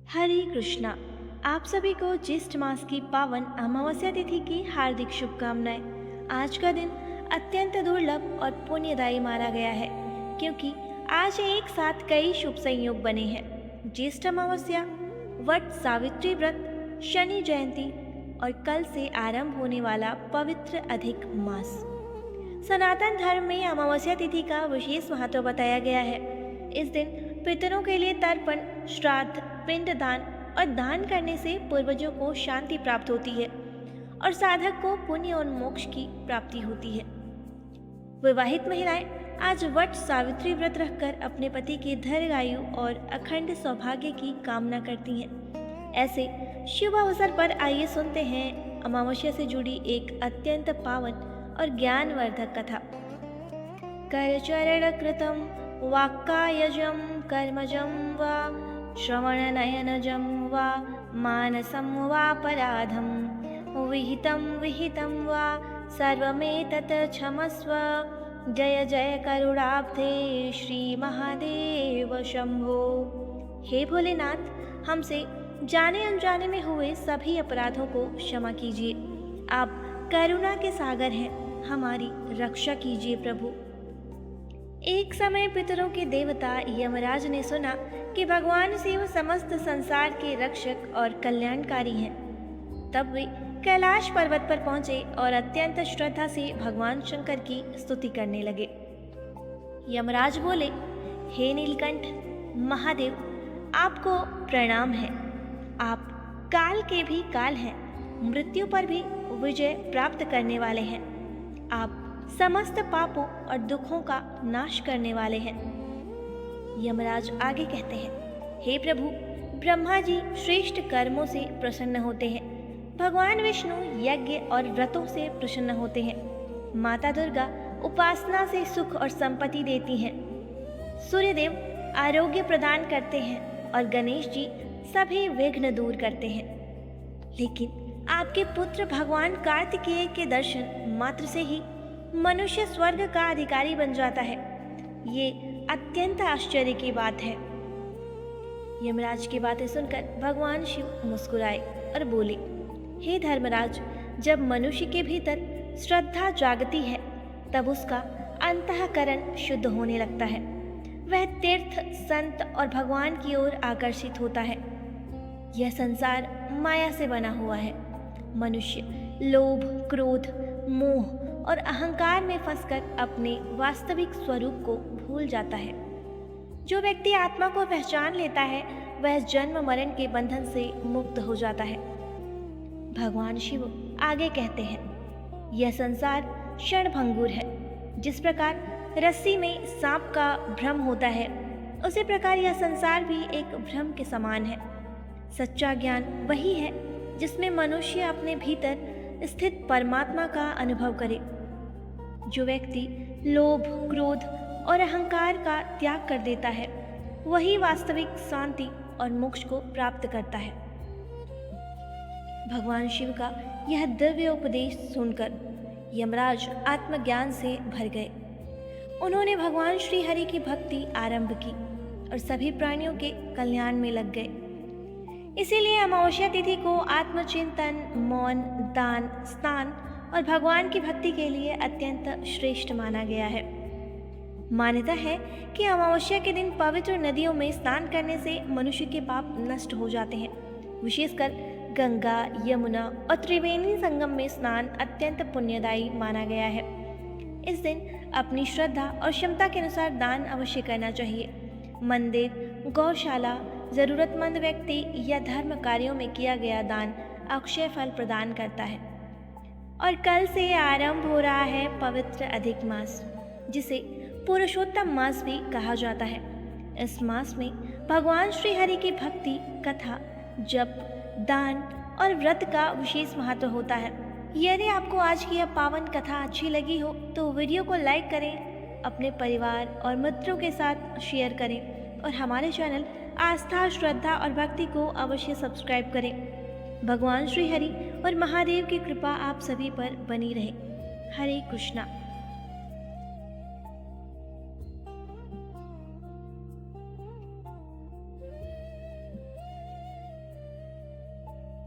हरे कृष्णा। आप सभी को ज्येष्ठ मास की पावन अमावस्या तिथि की हार्दिक शुभकामनाएं। आज का दिन अत्यंत दुर्लभ और पुण्यदायी माना गया है, क्योंकि आज एक साथ कई शुभ संयोग बने हैं। ज्येष्ठ अमावस्या, वट सावित्री व्रत, शनि जयंती और कल से आरंभ होने वाला पवित्र अधिक मास। सनातन धर्म में अमावस्या तिथि का विशेष महत्व बताया गया है। इस दिन पितरों के लिए तर्पण, श्राद्ध, पिंडदान और दान करने से पूर्वजों को शांति प्राप्त होती है और साधक को पुण्य और मोक्ष की प्राप्ति होती है। विवाहित महिलाएं आज वट सावित्री व्रत रखकर अपने पति की दीर्घायु और अखंड सौभाग्य की कामना करती हैं। ऐसे शुभ अवसर पर आइए सुनते हैं अमावस्या से जुड़ी एक अत्यंत पावन और ज्ञानवर्धक कथा। करचरण कृतं वाक्कायजं कर्मजं वा श्रवणनयनजं वा मानसं वापराधं विहितं वा सर्वमेतत् क्षमस्व। जय जय करुणाब्धे श्री महादेव शंभो। हे भोलेनाथ, हमसे जाने अनजाने में हुए सभी अपराधों को क्षमा कीजिए। आप करुणा के सागर हैं, हमारी रक्षा कीजिए प्रभु। एक समय पितरों के देवता यमराज ने सुना कि भगवान शिव समस्त संसार के रक्षक और कल्याणकारी हैं। तब वे कैलाश पर्वत पर पहुंचे और अत्यंत श्रद्धा से भगवान शंकर की स्तुति करने लगे। यमराज बोले, हे नीलकंठ महादेव, आपको प्रणाम है। आप काल के भी काल हैं, मृत्यु पर भी विजय प्राप्त करने वाले हैं। आप समस्त पापों और दुखों का नाश करने वाले हैं। यमराज आगे कहते हैं, हे प्रभु, ब्रह्मा जी श्रेष्ठ कर्मों से प्रसन्न होते हैं। भगवान विष्णु यज्ञ और व्रतों से प्रसन्न होते हैं। माता दुर्गा उपासना से सुख और संपत्ति देती हैं। सूर्यदेव आरोग्य प्रदान करते हैं और गणेश जी सभी विघ्न दूर करते हैं। लेकिन आपके पुत्र भगवान कार्तिकेय के दर्शन मात्र से ही मनुष्य स्वर्ग का अधिकारी बन जाता है। ये अत्यंत आश्चर्य की बात है। यमराज की बातें सुनकर भगवान शिव मुस्कुराए और बोले, हे धर्मराज, जब मनुष्य के भीतर श्रद्धा जागती है तब उसका अंतःकरण शुद्ध होने लगता है। वह तीर्थ, संत और भगवान की ओर आकर्षित होता है। यह संसार माया से बना हुआ है। मनुष्य लोभ, क्रोध, मोह और अहंकार में फंसकर अपने वास्तविक स्वरूप को भूल जाता है। जो व्यक्ति आत्मा को पहचान लेता है वह जन्म मरण के बंधन से मुक्त हो जाता है। भगवान शिव आगे कहते हैं, यह संसार क्षणभंगुर है। जिस प्रकार रस्सी में सांप का भ्रम होता है, उसी प्रकार यह संसार भी एक भ्रम के समान है। सच्चा ज्ञान वही है जिसमें मनुष्य अपने भीतर स्थित परमात्मा का अनुभव करे। जो व्यक्ति लोभ, क्रोध और अहंकार का त्याग कर देता है, वही वास्तविक शांति और मोक्ष को प्राप्त करता है। भगवान शिव का यह दिव्य उपदेश सुनकर यमराज आत्मज्ञान से भर गए। उन्होंने भगवान श्री हरि की भक्ति आरंभ की और सभी प्राणियों के कल्याण में लग गए। इसीलिए अमावस्या तिथि को आत्मचिंतन, मौन, दान, स्नान और भगवान की भक्ति के लिए अत्यंत श्रेष्ठ माना गया है। मान्यता है कि अमावस्या के दिन पवित्र नदियों में स्नान करने से मनुष्य के पाप नष्ट हो जाते हैं। विशेषकर गंगा, यमुना और त्रिवेणी संगम में स्नान अत्यंत पुण्यदायी माना गया है। इस दिन अपनी श्रद्धा और क्षमता के अनुसार दान अवश्य करना चाहिए। मंदिर, गौशाला, जरूरतमंद व्यक्ति या धर्म कार्यों में किया गया दान अक्षय फल प्रदान करता है। और कल से आरंभ हो रहा है पवित्र अधिक मास, जिसे पुरुषोत्तम मास भी कहा जाता है। इस मास में भगवान श्री हरि की भक्ति, कथा, जप, दान और व्रत का विशेष महत्व होता है। यदि आपको आज की यह पावन कथा अच्छी लगी हो तो वीडियो को लाइक करें, अपने परिवार और मित्रों के साथ शेयर करें और हमारे चैनल आस्था, श्रद्धा और भक्ति को अवश्य सब्सक्राइब करें। भगवान श्री हरि और महादेव की कृपा आप सभी पर बनी रहे। हरे कृष्णा।